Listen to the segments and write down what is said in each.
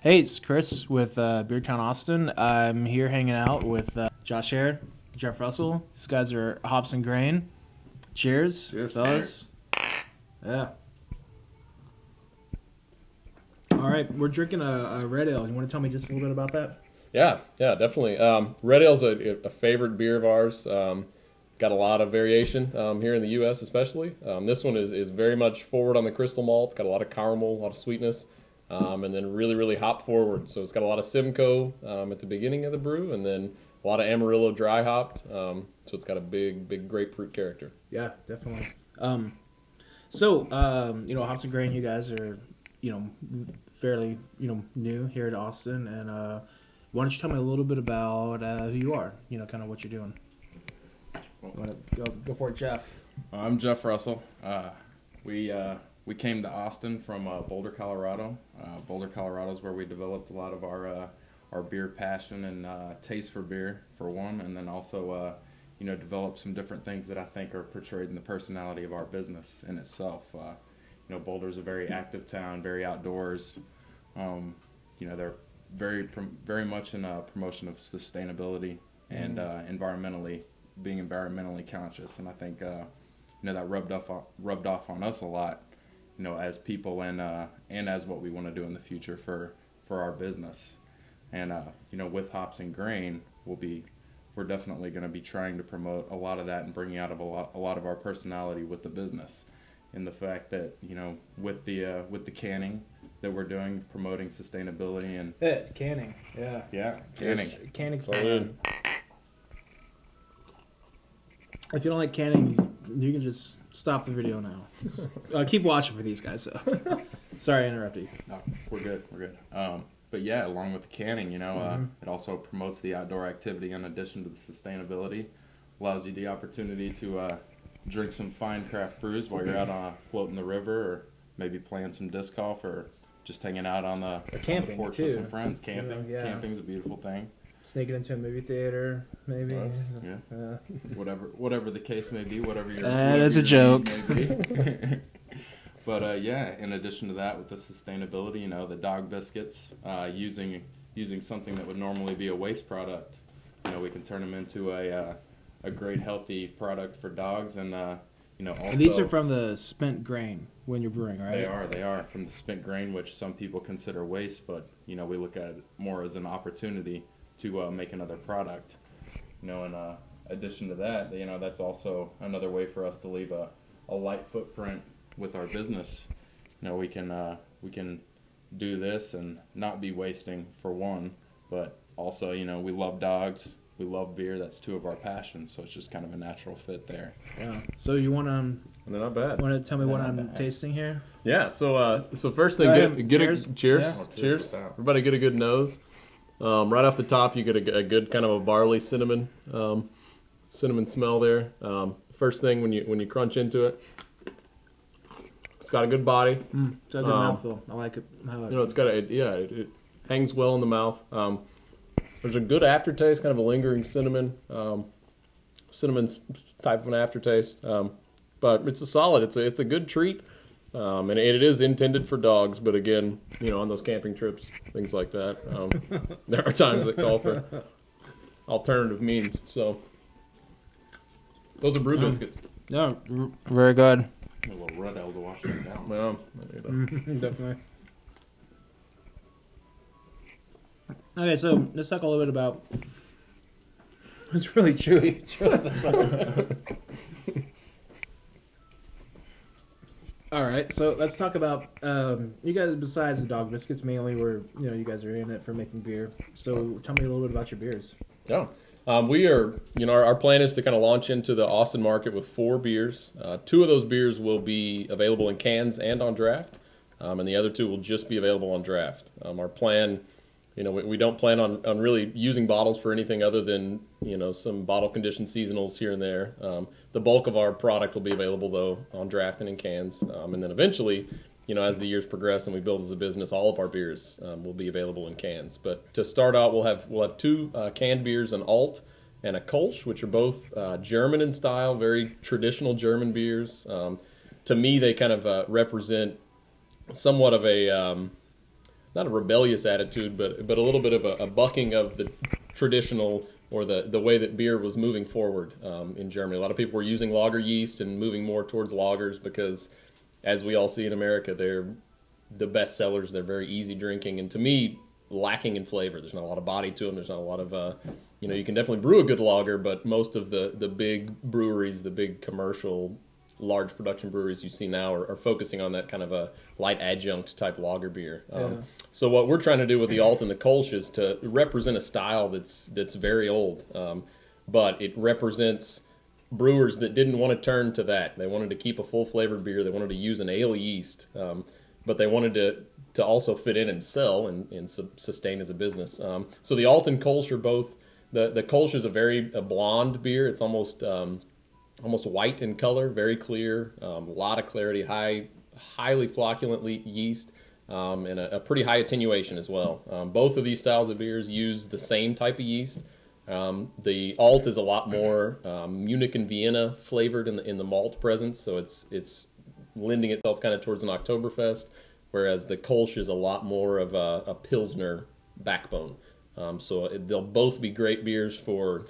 Hey, it's Chris with Beertown Austin. I'm here hanging out with Josh Hare, Jeff Russell. These guys are Hops and Grain. Cheers, Cheers, fellas. Yeah. All right, we're drinking a red ale. You want to tell me just a little bit about that? Yeah, definitely. Red ale's a favorite beer of ours. Got a lot of variation here in the U.S. especially. This one is very much forward on the crystal malt. It's got a lot of caramel, a lot of sweetness, and then really hop forward. So it's got a lot of Simcoe at the beginning of the brew, and then a lot of Amarillo dry hopped. So it's got a big grapefruit character. Yeah, definitely. Hops and Grain, you guys are, fairly, new here at Austin, and why don't you tell me a little bit about who you are? Kind of what you're doing. You want to go for it, Jeff? I'm Jeff Russell. We came to Austin from Boulder, Colorado. Boulder, Colorado is where we developed a lot of our beer passion and taste for beer, for one, and then also developed some different things that I think are portrayed in the personality of our business in itself. Boulder's a very active town, very outdoors. They're very much in a promotion of sustainability and being environmentally conscious, and I think that rubbed off on us a lot, as people and as what we want to do in the future for our business. And with Hops and Grain, we're definitely going to be trying to promote a lot of that and bringing out a lot of our personality with the business, in the fact that with the canning that we're doing, promoting sustainability and canning, canning. If you don't like canning, you can just stop the video now. Keep watching for these guys. So. Sorry, I interrupted you. No, we're good. But yeah, along with the canning, it also promotes the outdoor activity in addition to the sustainability. Allows you the opportunity to drink some fine craft brews while you're out floating the river, or maybe playing some disc golf, or just hanging out on the porch with some friends. Camping. Camping's a beautiful thing. Sneaking into a movie theater, maybe. Whatever the case may be, whatever your that's a joke. But in addition to that, with the sustainability, the dog biscuits, using something that would normally be a waste product, we can turn them into a great healthy product for dogs, and also. And these are from the spent grain when you're brewing, right? They are from the spent grain, which some people consider waste, but we look at it more as an opportunity to make another product. In addition to that, that's also another way for us to leave a light footprint with our business. We can do this and not be wasting, for one, but also we love dogs, we love beer. That's two of our passions, so it's just kind of a natural fit there. Yeah. So you want to? They're not bad. Want to tell me what I'm tasting here? Yeah. So first thing, cheers. Cheers. Yeah. Cheers. Everybody get a good nose. Right off the top, you get a good kind of a barley cinnamon smell there. First thing when you crunch into it, it's got a good body. It's got a good mouthful. I like it. It's got it hangs well in the mouth. There's a good aftertaste, kind of a lingering cinnamon type of an aftertaste. But it's a solid. It's a good treat. And it is intended for dogs, but again, on those camping trips, things like that, there are times that call for alternative means. So those are brew biscuits. Yeah, very good. A little red ale to wash that down. Yeah, definitely. Okay, so let's talk a little bit about. It's really chewy. It's really All right, so let's talk about you guys. Besides the dog biscuits, mainly, where you guys are in it for making beer. So tell me a little bit about your beers. Yeah, we are. Our plan is to kind of launch into the Austin market with 4 beers. 2 of those beers will be available in cans and on draft, and the other 2 will just be available on draft. Our plan. We don't plan on really using bottles for anything other than, some bottle conditioned seasonals here and there. The bulk of our product will be available, though, on draft and in cans. And then eventually, as the years progress and we build as a business, all of our beers will be available in cans. But to start out, we'll have 2 canned beers, an Alt and a Kolsch, which are both German in style, very traditional German beers. To me, they kind of represent somewhat of a not a rebellious attitude, but a little bit of a bucking of the traditional or the way that beer was moving forward in Germany. A lot of people were using lager yeast and moving more towards lagers because, as we all see in America, they're the best sellers. They're very easy drinking, and to me, lacking in flavor. There's not a lot of body to them. There's not a lot of, you can definitely brew a good lager, but most of the big breweries, the big commercial, large production breweries you see now are focusing on that kind of a light adjunct type lager beer. So what we're trying to do with the Alt and the Kolsch is to represent a style that's very old, but it represents brewers that didn't want to turn to that. They wanted to keep a full flavored beer. They wanted to use an ale yeast, but they wanted to also fit in and sell and sustain as a business. So the Alt and Kolsch are both, the Kolsch is a blonde beer. It's almost white in color, very clear, a lot of clarity, highly flocculent yeast, and a pretty high attenuation as well. Both of these styles of beers use the same type of yeast. The Alt is a lot more Munich and Vienna flavored in the malt presence, so it's lending itself kind of towards an Oktoberfest, whereas the Kolsch is a lot more of a Pilsner backbone. So they'll both be great beers for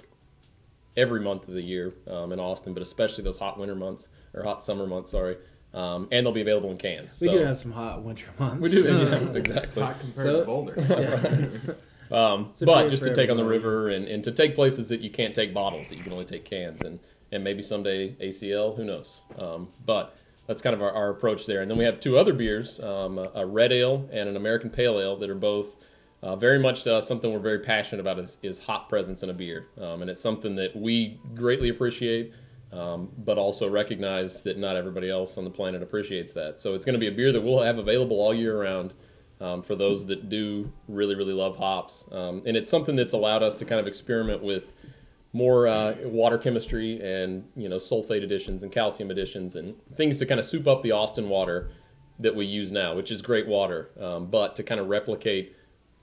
every month of the year in Austin, but especially those hot winter months, or hot summer months, sorry. And they'll be available in cans. We do have some hot winter months. We do, yeah, exactly. Hot compared to Boulder. But just to take on the river and to take places that you can't take bottles, that you can only take cans, and maybe someday ACL, who knows. But that's kind of our approach there. And then we have two other beers, a red ale and an American pale ale, that are both very much to us something we're very passionate about is hop presence in a beer. And it's something that we greatly appreciate, but also recognize that not everybody else on the planet appreciates that. So it's going to be a beer that we'll have available all year round for those that do really, really love hops. And it's something that's allowed us to kind of experiment with more water chemistry and sulfate additions and calcium additions and things to kind of soup up the Austin water that we use now, which is great water, but to kind of replicate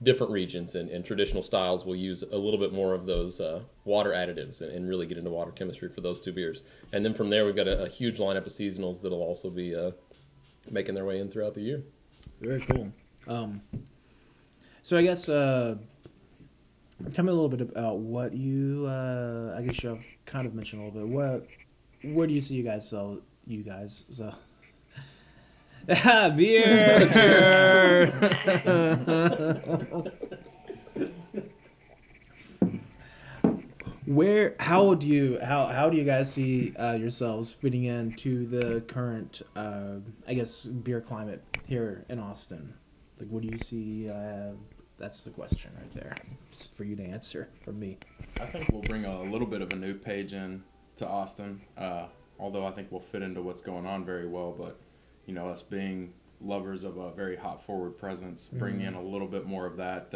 different regions and traditional styles, we'll use a little bit more of those water additives and really get into water chemistry for those two beers. And then from there, we've got a huge lineup of seasonals that'll also be making their way in throughout the year. Very cool. So I guess tell me a little bit about what you. I guess you've kind of mentioned a little bit. Where do you see you guys sell? Beer. Cheers. How do you guys see yourselves fitting into the current beer climate here in Austin? Like, what do you see? That's the question right there. It's for you to answer from me. I think we'll bring a little bit of a new page in to Austin, although I think we'll fit into what's going on very well. But us being lovers of a very hop forward presence, bring in a little bit more of that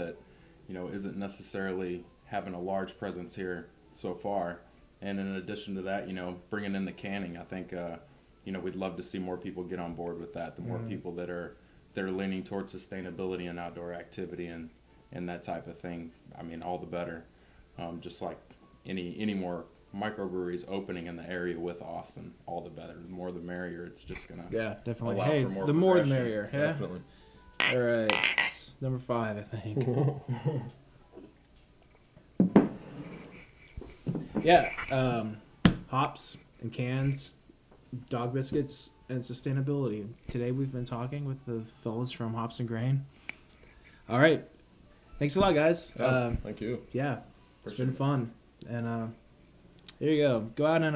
isn't necessarily having a large presence here so far. And in addition to that, bringing in the canning, I think we'd love to see more people get on board with that. The more people that are leaning towards sustainability and outdoor activity and that type of thing, I mean, all the better. Just like any more microbreweries opening in the area with Austin, all the better. The more the merrier. It's just gonna definitely. allow Hey, for more the more the progression. merrier. Yeah, Definitely. All right, number 5, I think. Hops and cans, dog biscuits, and sustainability. Today we've been talking with the fellas from Hops and Grain. All right, thanks a lot, guys. Thank you. Yeah, it's been fun. And there you go. Go out and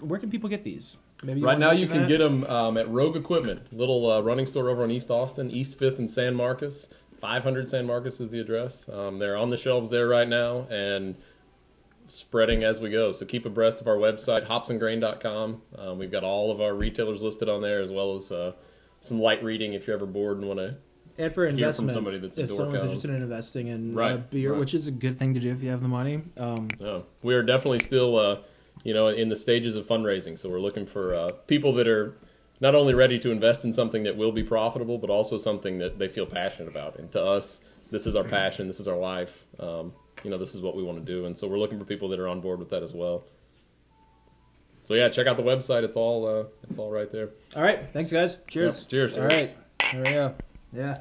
where can people get these? Maybe Right now you can get them at Rogue Equipment, little running store over on East Austin, East 5th and San Marcos. 500 San Marcos is the address. They're on the shelves there right now and spreading as we go. So keep abreast of our website, hopsandgrain.com. We've got all of our retailers listed on there, as well as some light reading if you're ever bored and want to and for investment, hear from somebody that's a if dork someone's out. interested in investing in beer, Right. which is a good thing to do if you have the money. We are definitely still in the stages of fundraising. So we're looking for people that are not only ready to invest in something that will be profitable, but also something that they feel passionate about. And to us, this is our passion. This is our life. This is what we want to do. And so we're looking for people that are on board with that as well. So yeah, check out the website. It's all right there. All right, thanks, guys. Cheers. Yep, cheers. All right, here we go. Yeah.